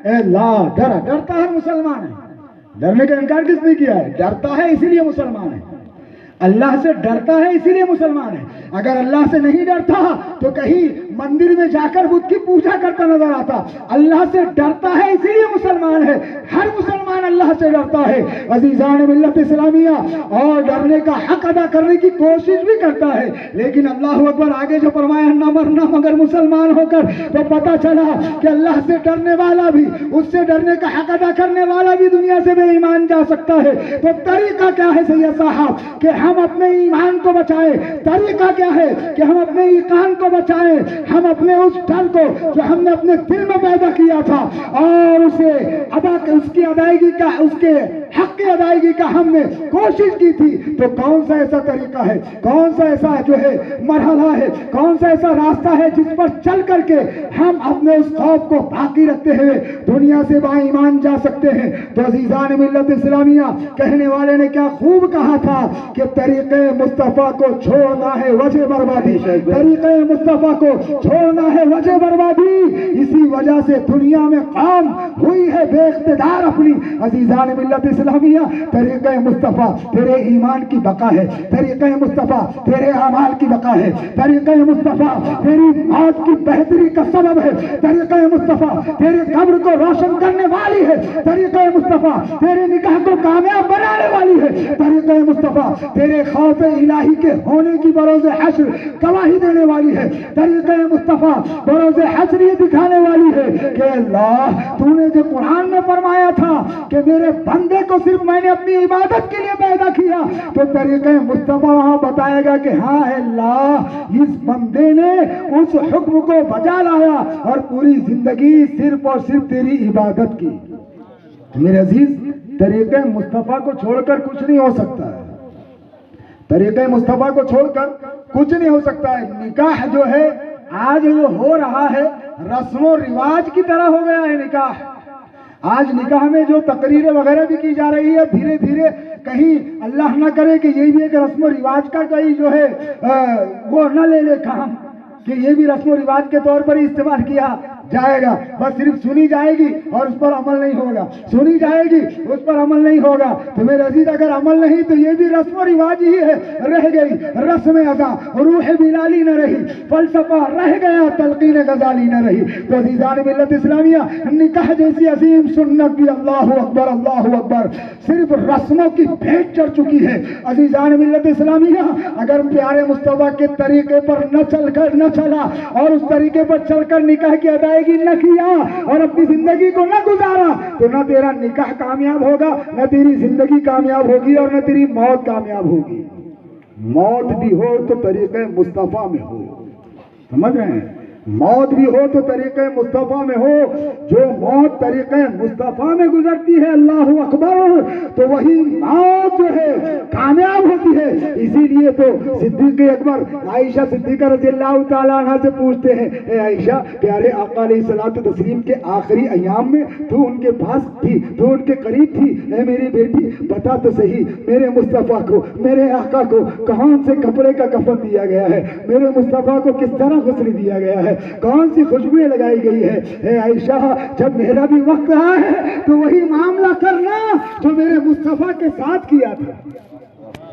اے اللہ ڈرتا ہے مسلمان ہے، ڈرنے کا انکار کس نے کیا ہے؟ ڈرتا ہے اسی لیے مسلمان ہے، اللہ سے ڈرتا ہے اسی لیے مسلمان ہے۔ اگر اللہ سے نہیں ڈرتا تو کہیں مندر میں جا کر بت کی پوجا کرتا نظر آتا۔ اللہ سے ڈرتا ہے اسی لیے مسلمان ہے، ہر مسلمان اللہ سے ڈرتا ہے۔ عزیزان ملت اسلامیہ، اور ڈرنے کا حق ادا کرنے کی کوشش بھی کرتا ہے، لیکن اللہ اکبر آگے جو فرمایا نہ مرنا مگر مسلمان ہو کر، تو پتہ چلا کہ اللہ سے ڈرنے والا بھی، اس سے ڈرنے کا حق ادا کرنے والا بھی دنیا سے بے ایمان جا سکتا ہے۔ تو طریقہ کیا ہے سید صاحب کہ ہم اپنے ایمان کو بچائیں؟ طریقہ کیا ہے کہ ہم اپنے ایمان کو بچائیں؟ ہم اپنے اس ڈر کو جو ہم نے اپنے دل میں پیدا کیا تھا اور اسے اس کی ادائیگی کا، اس کے حق کی ادائیگی کا ہم نے کوشش کی تھی تو کون سا ایسا طریقہ ہے, کون سا ایسا جو ہے مرحلہ ہے, کون سا ایسا راستہ ہے جس پر چل کر کے ہم اپنے اس خوف کو باقی رکھتے ہوئے دنیا سے با ایمان جا سکتے ہیں. تو عزیزان ملت اسلامیہ, کہنے والے نے کیا خوب کہا تھا کہ طریقے مصطفیٰ کو چھوڑنا ہے وجہ بربادی, طریقے مصطفیٰ کو چھوڑنا ہے وجہ بربادی. اسی وجہ سے دنیا میں قوم ہوئی ہے بے اقتدار اپنی. عزیزان ملت اسلامیہ, طریقہ مصطفیٰ تیرے ایمان کی بقا ہے, طریقہ مصطفیٰ تیرے اعمال کی بقا ہے, طریقہ مصطفیٰ تیری موت کی بہتری کا سبب ہے, طریقہ مصطفیٰ تیرے قبر کو روشن کرنے والی ہے, طریقہ مصطفیٰ تیرے نکاح کو کامیاب بنانے والی ہے, طریقہ مصطفیٰ تیرے خوف الہی کے ہونے کی بروز حشر گواہی دینے والی ہے, طریقہ مصطفیٰ بروز حشر یہ دکھانے والی ہے کہ اللہ تو نے جو قرآن میں فرمایا تھا کہ میرے بندے کو صرف میں نے اپنی عبادت کے لیے پیدا کیا, تو طریقہ مصطفیٰ وہاں بتائے گا کہ ہاں اللہ اس بندے نے اس حکم کو بجا لایا اور پوری زندگی صرف اور صرف تیری عبادت کی. میرے عزیز, طریقہ مصطفیٰ کو چھوڑ کر کچھ نہیں ہو سکتا ہے, طریقہ مصطفیٰ کو چھوڑ کر کچھ نہیں ہو سکتا ہے. نکاح جو ہے آج جو ہو رہا ہے رسم و رواج کی طرح ہو گیا ہے نکاح. آج نکاح میں جو تقریریں وغیرہ بھی کی جا رہی ہے, دھیرے دھیرے کہیں اللہ نہ کرے کہ یہ بھی ایک رسم و رواج کا کہیں جو ہے وہ نہ لے لے کام کہ یہ بھی رسم و رواج کے طور پر ہی استعمال کیا جائے گا, بس صرف سنی جائے گی اور اس پر عمل نہیں ہوگا, سنی جائے گی اس پر عمل نہیں ہوگا. تو میرے عزیز, اگر عمل نہیں تو یہ بھی رسم و رواج ہی ہے, رہ گئی رسم ادا, روح بلالی نہ رہی, فلسفہ رہ گیا, تلقین غزالی نہ رہی. تو عزیزان ملت اسلامیہ, نکاح جیسی عظیم سنت بھی اللہ اکبر اللہ اکبر صرف رسموں کی بھیٹ چڑھ چکی ہے. عزیزان ملت اسلامیہ, اگر پیارے مصطفیٰ کے طریقے پر نہ چلا اور اس طریقے پر چل کر نکاح کی ادائیگی نہ کیا اور اپنی زندگی کو نہ گزارا, تو نہ تیرا نکاح کامیاب ہوگا, نہ تیری زندگی کامیاب ہوگی اور نہ تیری موت کامیاب ہوگی. موت بھی ہو تو طریقہ مصطفیٰ میں ہو, سمجھ رہے ہیں, موت بھی ہو تو طریقہ مصطفیٰ میں ہو. جو موت طریقہ مصطفیٰ میں گزرتی ہے اللہ اکبر, تو وہی موت جو ہے کامیاب ہوتی ہے. اسی لیے تو صدیق اکبر عائشہ صدیقہ رضی اللہ تعالیٰ عنہ سے پوچھتے ہیں, اے عائشہ, پیارے آقا علیہ الصلوۃ والتسلیم کے آخری ایام میں تو ان کے پاس تھی, تو ان کے قریب تھی, اے میری بیٹی بتا تو صحیح میرے مصطفیٰ کو, میرے آقا کو کون سے کپڑے کا کفن دیا گیا ہے, میرے مصطفیٰ کو کس طرح غسل دیا گیا ہے, کون سی خوشبوئیں لگائی گئی ہے. اے عائشہ, جب میرا بھی وقت آیا ہے تو وہی معاملہ کرنا جو میرے مصطفیٰ کے ساتھ کیا تھا.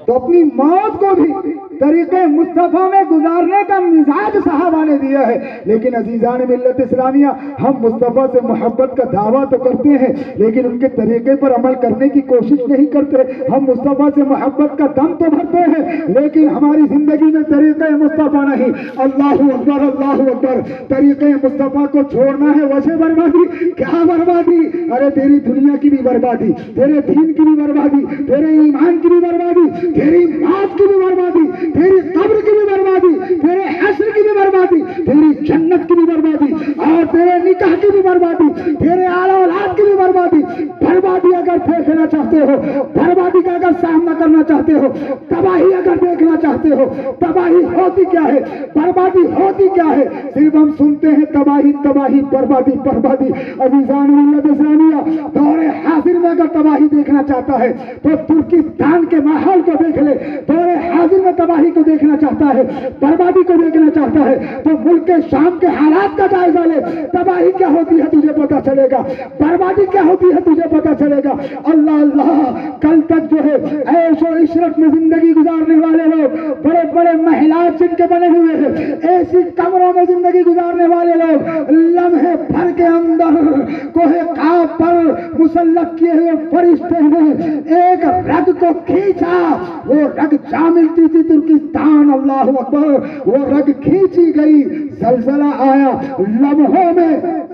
تو اپنی موت کو بھی طریقے مصطفیٰ میں گزارنے کا مزاج صحابہ نے دیا ہے. لیکن عزیزان ملت اسلامیہ, ہم مصطفیٰ سے محبت کا دعویٰ تو کرتے ہیں لیکن ان کے طریقے پر عمل کرنے کی کوشش نہیں کرتے. ہم مصطفیٰ سے محبت کا دم تو بھرتے ہیں لیکن ہماری زندگی میں طریقے مصطفیٰ نہیں. اللہ اکبر اللہ اکبر, طریقے مصطفیٰ کو چھوڑنا ہے وجہ بربادی. کیا بربادی؟ ارے تیری دنیا کی بھی بربادی, تیرے دین کی بھی بربادی, تیرے ایمان کی بھی بربادی, تیری موت کی بھی بربادی, تیری قبر کی بھی بربادی, تیرے حشر کی بھی بربادی, تیری جنت کی بھی بربادی, اور تیرے نکاح کی بھی بربادی, تیرے اعلیٰ اولاد کی بھی بربادی. بربادی اگر دیکھنا چاہتے ہو, بربادی کا اگر سامنا کرنا چاہتے ہو, تباہی اگر دیکھنا چاہتے ہو, تباہی ہوتی کیا ہے, بربادی ہوتی کیا ہے. صرف ہم سنتے ہیں تباہی تباہی, بربادی بربادی. عزیزان ملت اسلامیہ, دور حاضر میں اگر تباہی دیکھنا چاہتا ہے تو ترکستان کے ماحول کو دیکھ لے. دور حاضر میں تباہی کو دیکھنا چاہتا ہے, بربادی کو دیکھنا چاہتا ہے تو ملک کے شام کے حالات کا جائزہ لے. تباہی کیا ہوتی ہے تجھے پتا چلے گا, بربادی کیا ہوتی ہے تجھے پتا چلے گا. اللہ اللہ, کل تک جو ہے عیش و عشرت میں زندگی گزارنے والے لوگ, بڑے بڑے محلات جن کے بنے ہوئے ہیں, ایسی کمروں میں زندگی گزارنے والے لوگ, لمحے بھر کے اندر کوہ قاف پر مسلط کیے ہوئے فرشتے نے ایک رگ کو کھینچا, وہ رگ جا ملتی تھی ترکستان. اللہ اکبر, وہ رگ کھینچی گئی, زلزلہ آیا, لمحوں میں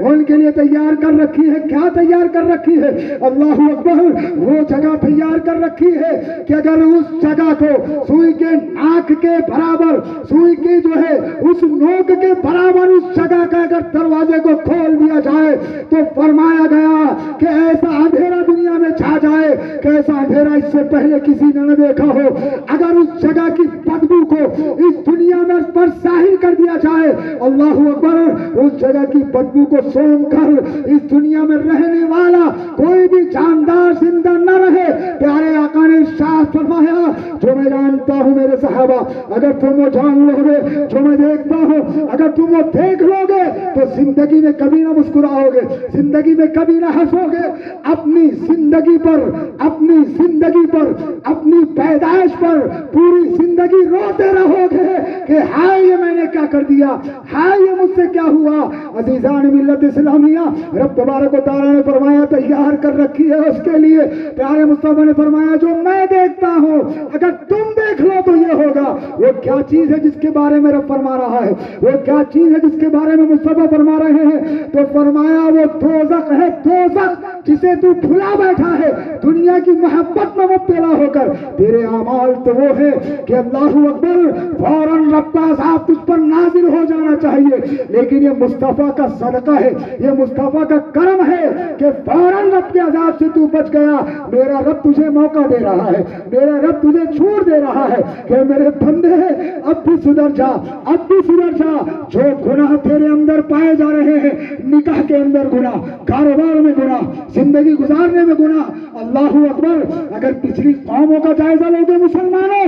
ان کے لیے تیار کر رکھی ہے. کیا تیار کر رکھی ہے؟ اللہ اکبر. وہ جگہ تیار کر رکھی ہے کہ اگر اس جگہ کو سوئی کے ناک کے برابر، سوئی کی جو ہے اس نوک کے برابر اس جگہ کا اگر دروازے کو کھول دیا جائے تو فرمایا گیا کہ ایسا اندھیرا دنیا میں چھا جائے کہ ایسا اندھیرا اس سے پہلے کسی نے نہ دیکھا ہو. اگر اس جگہ کی بدبو کو اس دنیا میں پر ظاہر کر دیا جائے، اللہ اکبر، اس جگہ کی بدبو کو سونگ کر اس دنیا میں رہنے والا کوئی بھی جاندار زندہ نہ رہے. پیارے آقا نے ارشاد فرمایا، جو میں جانتا ہوں میرے صحابہ، اگر تم وہ جان لو گے جو میں دیکھتا ہوں، اگر تم وہ دیکھ لو گے تو زندگی میں کبھی نہ مسکراؤ گے، زندگی میں کبھی نہ ہنسو گے. اپنی زندگی پر، اپنی زندگی پر، اپنی پیدائش پر پوری زندگی روتے رہو گے کہ ہائے یہ میں نے کیا کر دیا، ہائے یہ مجھ سے کیا ہوا. عزیزان ملت اسلامیہ، رب تبارک و تعالیٰ نے فرمایا تیار کر رکھی ہے اس کے لیے. پیارے مصطفیٰ نے فرمایا جو میں دیکھتا ہوں اگر تم دیکھ لو تو یہ ہوگا. وہ کیا چیز ہے جس کے بارے میں رب فرما رہا ہے؟ وہ کیا چیز ہے جس کے بارے میں مصطفیٰ فرما رہے ہیں؟ تو فرمایا وہ دوزخ ہے، دوزخ جسے تو بھلا بیٹھا ہے دنیا کی محبت میں مبتلا ہو کر. تیرے اعمال تو وہ ہے کہ اللہ اکبر فوراً رب کا عذاب تجھ پر نازل ہو جانا چاہیے، لیکن یہ مصطفیٰ کا صدقہ ہے، یہ مصطفیٰ کا کرم ہے کہ فوراً رب کے عذاب سے تو بچ گیا. میرا رب تجھے موقع دے رہا ہے، میرا رب تجھے چھوڑ دے رہا ہے کہ میرے بندے اب بھی سدھر جا، اب بھی سدھر جا. جو گناہ تیرے اندر پائے جا رہے ہیں، نکاح کے اندر گناہ، کاروبار میں گناہ، زندگی گزارنے میں گناہ، اللہ اکبر، اگر پچھلی قوموں کا جائزہ لو گے مسلمانوں،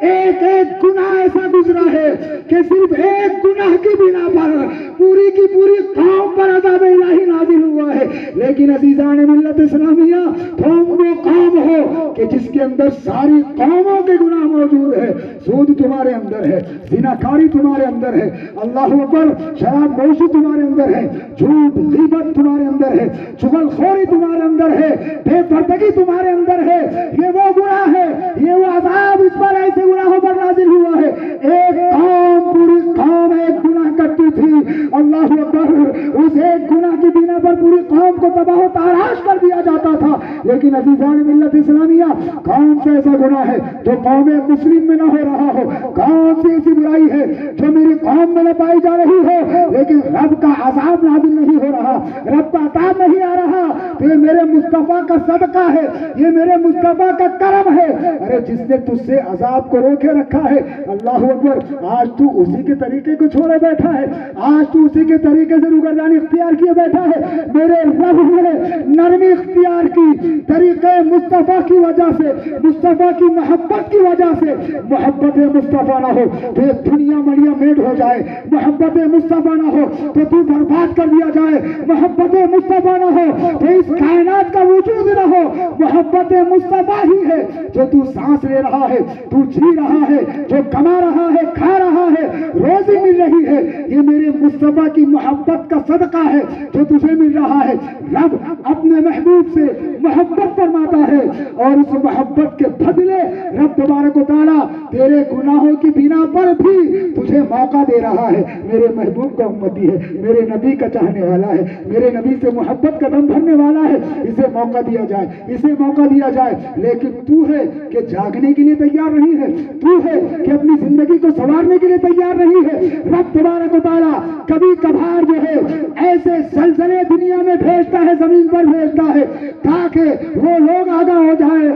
ایک ایک گناہ ایسا گزرا ہے کہ صرف ایک گناہ کی بنا پر پوری کی پوری قوم پر عذاب الہی نازل ہوا ہے. لیکن عزیزان ملت اسلامیہ، تم وہ قوم ہو کہ جس کے اندر ساری قوموں کے گناہ موجود ہے. سود تمہارے اندر ہے، زناکاری تمہارے اندر ہے، اللہ اکبر، شراب نوشی تمہارے اندر ہے، جھوٹ غیبت تمہارے اندر ہے، چغل خوری تمہارے اندر ہے، بے پردگی تمہارے اندر ہے. یہ وہ گناہ ہے، یہ وہ عذاب اس پر ایسے گناہوں پر نازل ہوا ہے. ایک قوم، پوری قوم ایک گناہ کرتی تھی، اللہ اکبر، اس ایک گناہ کی بنا پر پوری قوم کو تباہ و تاراش کر دیا جاتا تھا. لیکن عزیزان ملت اسلامیہ، کون سا ایسا گناہ ہے جو قوم مسلم میں نہ ہو رہا ہو؟ کون سی ایسی برائی ہے جو میری قوم میں نہ پائی جا رہی ہو لیکن رب کا عذاب نازل نہیں ہو رہا، رب کا عذاب نہیں آ رہا؟ تو یہ میرے مصطفیٰ کا صدقہ ہے، یہ میرے مصطفیٰ کا کرم ہے. ارے جس نے تجھ سے عذاب کو روکے رکھا ہے، اللہ اکبر، آج تو اسی کے طریقے کو چھوڑے بیٹھا ہے، آج تو اسی کے طریقے سے روگردانی اختیار کیے بیٹھا ہے. میرے رب نے نرمی اختیار کی طریقے مصطفیٰ کی وجہ سے، مصطفیٰ کی محبت کی وجہ سے. محبت مصطفیٰ نہ ہو تو یہ دنیا مڑیا میٹ ہو جائے، محبت مصطفیٰ نہ ہو تو برباد کر دیا جائے، محبت مصطفیٰ نہ ہو تو اس کائنات کا وجود نہ ہو. محبت مصطفیٰ ہی ہے جو تو سانس لے رہا ہے، تو جی رہا ہے، جو کما رہا ہے، کھا رہا ہے، روزی مل رہی ہے. یہ میرے مصطفیٰ کی محبت کا صدقہ ہے جو تجھے مل رہا ہے. رب اپنے محبوب سے محبت فرماتا ہے اور اس محبت کے بدلے رب تبارک و تعالیٰ تیرے گناہوں کی بنا پر بھی تجھے موقع دے رہا ہے. میرے محبوب کا امتی ہے، میرے نبی کا چاہنے والا ہے، میرے نبی سے محبت کا دم بھرنے والا ہے. اسے موقع دیا جائے، اسے موقع دیا جائے. لیکن تو ہے کہ جاگنے کے لیے تیار نہیں ہے، تو ہے کہ اپنی زندگی کو سنوارنے کے لیے تیار نہیں ہے. رب تبارک و تعالیٰ کبھی کبھار جو ہے ایسے زلزلے دنیا میں بھیجتا ہے، زمین پر بھیجتا ہے تاکہ وہ لوگ آگاہ ہو جائے،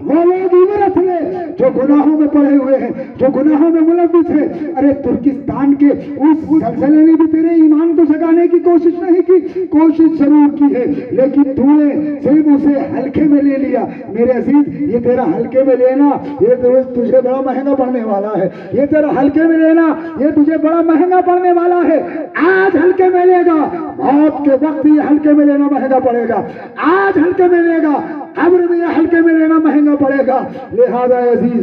وہ لوگ عبرت لے جو گناہوں میں پڑے ہوئے ہیں، جو گناہوں میں ملوث ہیں. ارے ترکستان کے اس زلزلے نے بھی تیرے ایمان کو جگانے کی کوشش نہیں کی، کوشش ضرور کی ہے، لیکن تو نے صرف اسے ہلکے میں لے لیا. میرے عزیز، یہ تیرا ہلکے میں لینا یہ تجھے بڑا مہنگا پڑنے والا ہے. یہ تیرا ہلکے میں لینا یہ تجھے بڑا مہنگا پڑنے والا ہے. آج ہلکے میں لے گا، موت کے وقت یہ ہلکے میں لینا مہنگا پڑے گا. آج ہلکے میں لے گا، قبر میں یہ ہلکے میں لینا مہنگا پڑے گا. لہذا عزیز،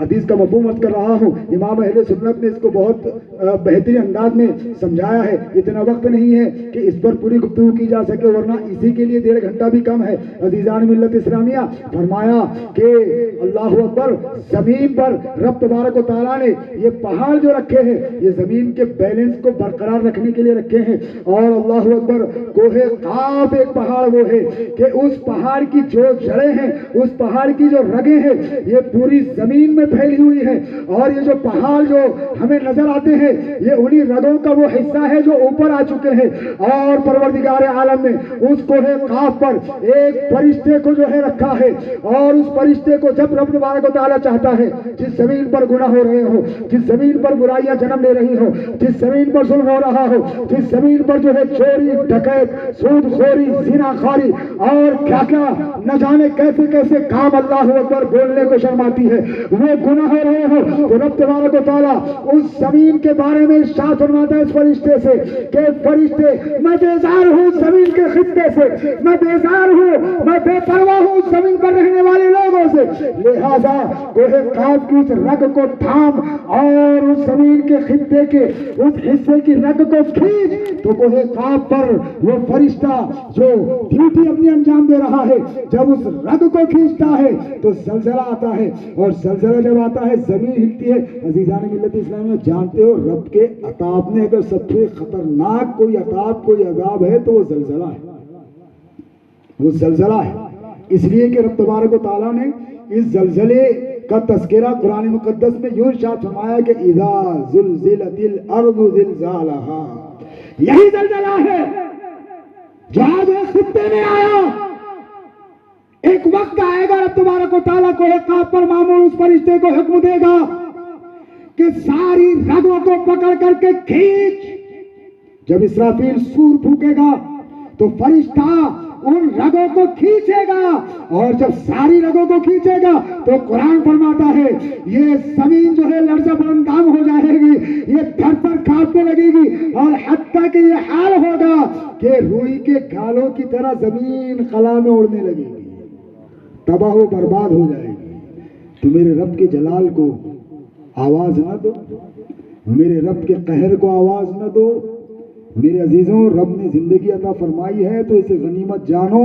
حدیث کا مفہوم عرض کر رہا ہوں. امام اہل سنت نے اس کو بہت بہترین انداز میں سمجھایا ہے. اتنا وقت نہیں ہے کہ اس پر پوری گفتگو کی جا سکے، ورنہ اسی کے لیے 1.5 گھنٹہ بھی کم ہے. عزیزان ملت اسلامیہ، فرمایا کہ اللہ اکبر، زمین پر رب تبارک و تعالیٰ نے یہ پہاڑ جو رکھے ہیں، یہ زمین کے بیلنس کو برقرار رکھنے کے لیے رکھے ہیں. اور اللہ اکبر، کوہ قاف ایک پہاڑ وہ ہے کہ اس پہاڑ کی جو جڑیں ہیں، اس پہاڑ کی جو رگیں ہیں، یہ پوری زمین میں پھیلی ہوئی ہیں. اور یہ جو پہاڑ جو ہمیں نظر آتے ہیں، یہ انہی رگوں کا وہ حصہ ہے جو اوپر آ چکے ہیں. اور پروردگار عالم نے اس کوہ قاف پر ایک فرشتے کو جو ہے رکھا ہے، اور اس فرشتے کو جب رب تبارک و تعالیٰ چاہتا ہے، جس زمین پر گناہ ہو رہے ہو، جس زمین پر برائیاں جنم لے رہی ہو، جس زمین پر ظلم ہو رہا ہو، جس زمین پر جو ہے چوری، ڈکیت، سود خوری، زنا خواری اور کیا کیا نہ جانے کیسے کیسے کام اللہ اکبر بولنے کو شرم آتی ہے، وہ گناہ ہو رہے ہو، تو رب تبارک و تعالیٰ اس زمین کے بارے میں ارشاد فرماتا ہے اس فرشتے سے کہ فرشتے، میں بیزار ہوں زمین کے خطے سے، میں بیزار ہوں، میں بے پرواہ ہوں زمین پر رہنے والے لوگوں سے، لہذا کوہ قاف کی اس رگ کو تھام اور اس زمین کے خطے کے اس حصے کی رگ کو کھینچ. تو کوہ قاف پر وہ فرشتہ جو ڈیوٹی اپنی انجام دے رہا ہے، جب اس رگ کو کھینچتا ہے تو زلزلہ آتا ہے، اور زلزلہ جب آتا ہے زمین ہلتی ہے. عزیزان ملت اسلامیہ، جانتے ہو رب کے عذاب میں اگر سب سے خطرناک کوئی عذاب، کوئی عذاب ہے تو وہ زلزلہ ہے، وہ زلزلہ ہے. اس لیے کہ رب تبارک و تعالیٰ نے اس زلزلے کا تذکرہ قرآن مقدس میں یوں ارشاد فرمایا کہ اذا زلزلت الارض زلزالہا، یہی زلزلہ ہے جو آج خطے میں آیا. ایک وقت آئے گا رب تبارک و تعالیٰ کو ایک قاف پر معمول اس فرشتے کو حکم دے گا کہ ساری رگوں کو پکڑ کر کے کھینچ. جب اسرافیل سور پھونکے گا تو فرشتہ ان رگوں کو کھینچے گا، اور جب ساری رگوں کو کھینچے گا تو قرآن فرماتا ہے یہ زمین جو ہے لرزہ برندام ہو جائے گی، یہ تھر تھر کانپنے لگے گی، اور حتیٰ کہ یہ حال ہوگا کہ روئی کے گالوں کی طرح زمین خلا میں اڑنے لگے گی، تباہ و برباد ہو جائے گی. تو میرے رب کے جلال کو آواز نہ دو، میرے رب کے قہر کو آواز نہ دو. میرے عزیزوں، رب نے زندگی عطا فرمائی ہے تو اسے غنیمت جانو.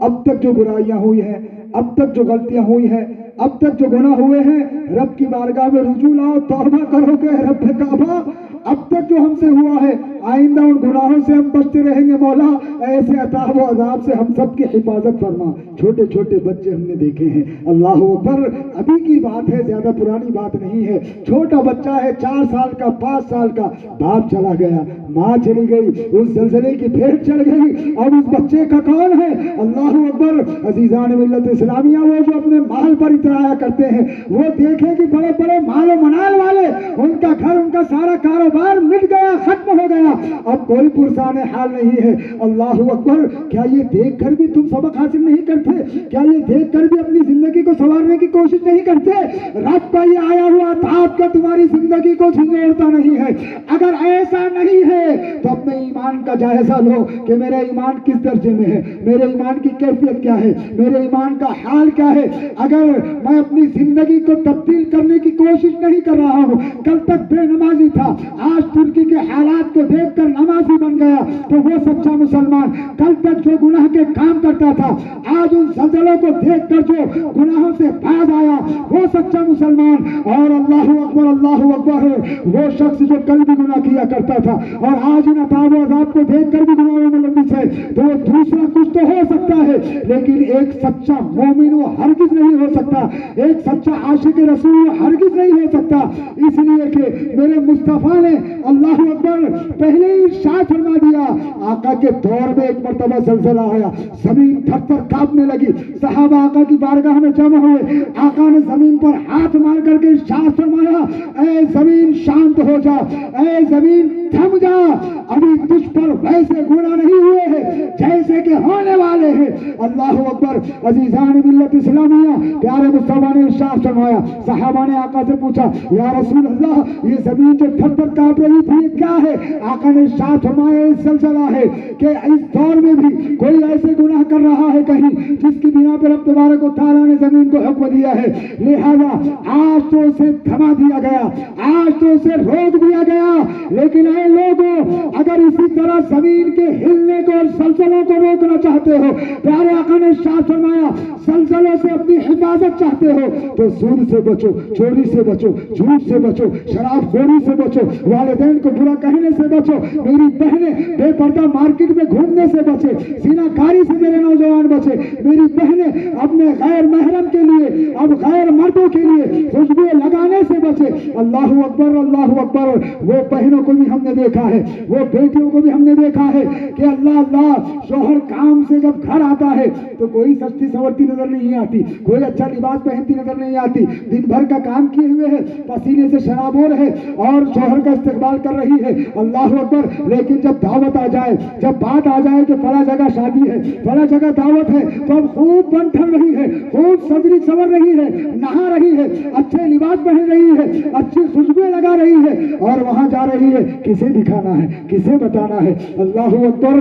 اب تک جو برائیاں ہوئی ہیں، اب تک جو غلطیاں ہوئی ہیں، اب تک جو گناہ ہوئے ہیں، رب کی بارگاہ میں رجوع لاؤ، توبہ کرو کہ رب کعبہ، اب تک جو ہم سے ہوا ہے، آئندہ ان گناہوں سے ہم بچتے رہیں گے. مولا ایسے عذاب و عذاب سے ہم سب کی حفاظت فرما. چھوٹے چھوٹے بچے ہم نے دیکھے ہیں، اللہ اکبر، ابھی کی بات ہے، زیادہ پرانی بات نہیں ہے. چھوٹا بچہ ہے، 4 سال کا، 5 سال کا، باپ چلا گیا، ماں چلی گئی، اس زلزلے کی بھیٹ چڑھ گئی. اب اس بچے کا کون ہے؟ اللہ اکبر. عزیزان ملت اسلامیہ، وہ جو اپنے مال پر اترایا کرتے ہیں، وہ دیکھیں کہ بڑے بڑے مال و منال والے، ان کا گھر، ان کا سارا کاروبار مٹ گیا، ختم ہو گیا، اب کوئی پرسان حال نہیں ہے. اللہ اکبر. کیا یہ دیکھ کر بھی تم سبق حاصل نہیں کرتے؟ کیا یہ دیکھ کر بھی اپنی زندگی کو سنوارنے کی کوشش نہیں کرتے؟ رب کا یہ آیا ہوا عذاب کا تمہاری زندگی کو جھنجھوڑتا نہیں ہے؟ اگر ایسا نہیں ہے تو اپنے ایمان کا جائزہ لو کہ میرا ایمان کس درجے میں ہے، میرے ایمان کی کیفیت کیا ہے، میرے ایمان کا حال کیا ہے. اگر میں اپنی زندگی کو تبدیل کرنے کی کوشش نہیں کر رہا ہوں، کل تک بے نمازی تھا، آج ترکی کے حالات کو دیکھ کر نمازی بن گیا، تو وہ سچا مسلمان. کل تک جو گناہ کے کام کرتا تھا، آج ان زلزلوں کو دیکھ کر جو گناہوں سے باز آیا، وہ سچا مسلمان. اور اللہ اکبر، اللہ اکبر، وہ شخص جو کل بھی گناہ کیا کرتا تھا اور آج ان عذاب و عذاب کو دیکھ کر بھی گناہوں میں ملوث ہے، تو وہ دوسرا کچھ تو ہو سکتا ہے، لیکن ایک سچا مومن وہ ہرگز نہیں ہو سکتا، ایک سچا عاشق رسول وہ ہرگز نہیں ہو سکتا. اس لیے کہ میرے مصطفیٰ نے اللہ اکبر پہلے ہی ارشاد فرما دیا. آقا کے دور میں ایک مرتبہ زلزلہ آیا، زمین تھر تھر کانپنے لگی، صحابہ آقا کی بارگاہ میں جمع ہوئے. آقا نے زمین پر ہاتھ مار کر کے ارشاد فرمایا، اے زمین شانت ہو جا، اے زمین تھم جا، ابھی تجھ پر ویسے گناہ نہیں ہوئے ہیں جیسے کہ ہونے والے ہیں۔ اللہ اکبر۔ عزیزان ملت اسلامیہ، پیارے مصطفیٰ نے ارشاد فرمایا، صحابہ نے آقا سے پوچھا یا رسول اللہ یہ زمین جو تھر تھر کانپ رہی تھی یہ کیا ہے؟ آقا نے ارشاد فرمایا یہ سلسلہ ہے کہ اس دور میں بھی کوئی ایسے گناہ کر رہا ہے کہیں جس کی بنا پر رب تبارک و تعالیٰ نے زمین کو حکم دیا ہے، لہذا آج تو اسے تھما دیا گیا، آج تو اسے روک دیا گیا، لیکن اے لوگوں اگر اسی طرح زمین کے ہلنے کو اور سلسلوں کو روکنا چاہتے ہو، پیارے آقا نے ارشاد فرمایا سلسلوں سے اپنی حفاظت چاہتے ہو تو سود سے بچو، چوری سے بچو، جھوٹ سے بچو، شراب خوری سے بچو، والدین کو برا کہنے سے بچو، میری بہنیں بے پردہ مارکیٹ میں گھومنے سے بچے، زنا کاری سے میرے نوجوان بچے، میری بہنیں اپنے غیر محرم کے لیے، اب غیر مردوں کے لیے خوشبو لگانے سے بچے۔ اللہ اکبر، اللہ اکبر۔ وہ بہنوں کو بھی ہم نے دیکھا ہے، وہ بیٹیوں کو بھی ہم نے دیکھا ہے کہ اللہ اللہ شوہر کام سے جب گھر آتا ہے تو کوئی سستی سورتی نظر نہیں آتی، کوئی اچھا لباس پہنتی نظر نہیں آتی، دن بھر کا کام کیے ہوئے ہے، پسینے سے شرابور ہے اور شوہر کا استقبال کر رہی ہے، اللہ اکبر۔ لیکن جب دعوت آ جائے، جب بات آ جائے کہ فلاں جگہ شادی ہے، فلاں جگہ دعوت ہے، تو اب خوب بن ٹھن رہی ہے، خوب سجری سور رہی ہے، نہا رہی ہے، اچھے لباس پہن رہی ہے، اچھی خوشبوئیں لگا رہی ہے اور وہاں جا رہی ہے، کسے دکھانا ہے، کسے بتانا ہے؟ اللہ اکبر۔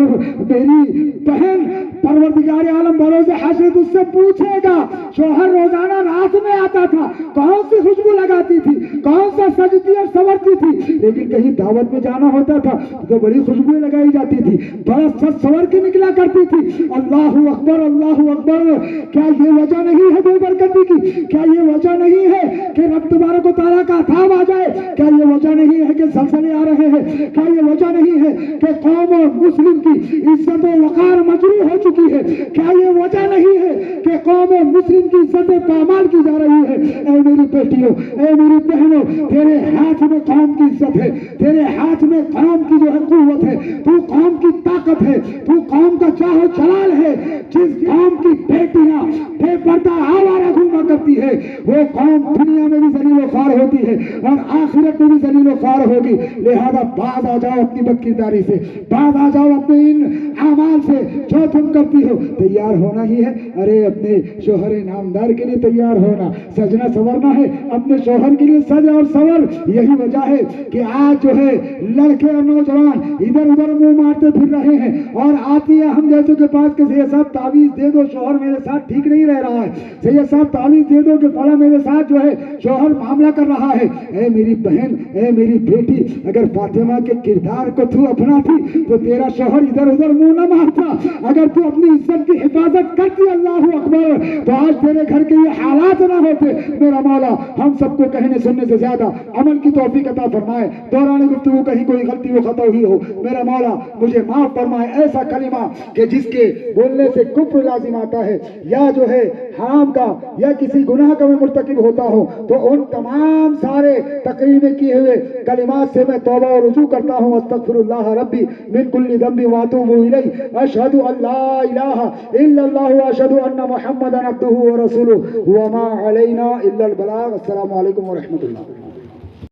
میری بہن پروردگار عالم بروز حشر اس سے پوچھے گا شوہر روزانہ رات میں آتا تھا، کون سی خوشبو لگاتی تھی، کون سا سجتی اور سورتی تھی، لیکن کہیں دعوت میں جانا ہوتا تھا تو بڑی خوشبوئیں لگائی جاتی تھی، بڑا سج سور کے نکلا کرتی تھی۔ اللہ اکبر، اللہ اکبر۔ کیا یہ وجہ نہیں ہے بے برکتی کی؟ کیا یہ وجہ نہیں ہے کہ رب تبارک و تعالیٰ کا عذاب آ جائے؟ کیا یہ وجہ نہیں ہے کہ زلزلے آ رہے ہیں؟ کیا یہ وجہ نہیں ہے کہ قوم اور مسلم کی عزت و وقار مجروح ہو چکی ہے؟ کیا یہ وجہ نہیں ہے کہ قوم اور مسلم کی عزت پامال کی جا رہی ہے؟ اے میری بیٹیوں، اے میری بہنوں، تیرے ہاتھ میں قوم کی عزت ہے، تیرے ہاتھ میں قوم کی جو ہے قوت ہے، تو قوم کی طاقت ہے، تو قوم کا چاہو جلال ہے۔ جس قوم کی بیٹیاں بے پردہ آوارہ گھوما کرتی ہے وہ قوم دنیا میں بھی ذلیل و خوار ہوتی ہے اور آخرت میں بھی ذلیل و خوار ہوگی۔ لہذا باز آ جاؤ اپنی بدکرداری سے، باز آ جاؤ اپنے ان اعمال سے جو تم کرتی ہو، تیار ہونا ہی ہے۔ ارے اپنے شوہر نامدار کے لیے تیار ہونا، سجنا سورنا ہے اپنے شوہر کے لیے، سج اور سور۔ یہی وجہ ہے کہ آج جو ہے لڑکے اور نوجوان ادھر ادھر منہ مارتے پھر رہے ہیں اور آتی ہے ہم جیسے کے پاس کہ سید صاحب تعویذ دے دو، شوہر میرے ساتھ ٹھیک نہیں رہ رہا ہے، سید صاحب تعویذ دے دو کہ فلاں میرے ساتھ جو ہے شوہر معاملہ کر رہا ہے۔ اے میری بہن، اے میری بیٹی، اگر فاطمہ کے کردار کو تو اپناتی تو تیرا شوہر ادھر ادھر منہ نہ مارتا، اگر تو اپنی عزت کی حفاظت کرتی اللہ اکبر تو آج تیرے گھر کے یہ حالات نہ ہوتے۔ میرا مولا ہم سب کو کہنے سننے سے زیادہ عمل کی توفیق عطا فرمائے، دوران گفتگو کہیں کوئی غلطی و خطا ہوئی ہو میرا مولا مجھے معاف فرمائے۔ ایسا کلمہ کہ جس کے بولنے سے کفر لازم آتا ہے یا جو ہے حرام کا یا کسی گناہ کا میں مرتکب ہوتا ہوں تو ان تمام سارے تقریر میں کیے ہوئے کلمات سے میں توبہ و رجوع کرتا ہوں۔ استغفر اللہ ربی من کل ذنب واتوب الیہ، اشہد ان لا الہ الا اللہ واشہد ان محمدا عبدہ ورسولہ وما علینا الا البلاغ۔ السلام علیکم ورحمۃ اللہ۔